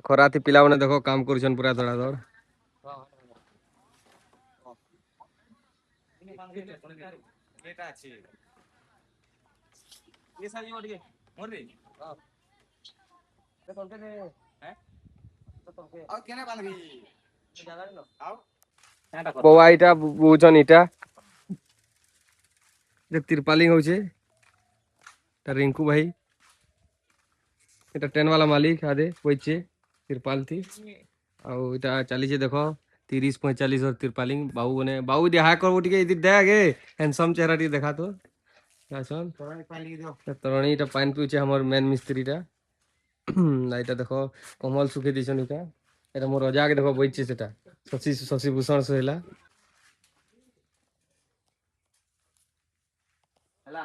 ଖରାତି ପିଲାମାନେ ଦେଖ କାମ କରୁଛନ୍ ପୁରା ଧଡ଼ା ଧଡ଼। ବଉଆ ଇଟା ବୁଝନ୍ ଇଟା तिरपालिंग होचे रिंकू भाई टेन वाला मालिक आदे बचे तिरपाल थी आउटा चली देखो 30-45 और तिरपालिंग बाबू ने बाबू देहा कर इधर दे आगे हैंडसम चेहरा टी देखा तो तरणी पानी पीछे हमर मेन मिस्त्री टा इटा देखो कमल सुखे दीछन इटा एटा मोर रजा के देखो बइचे सेटा शशि भूषण सोहेला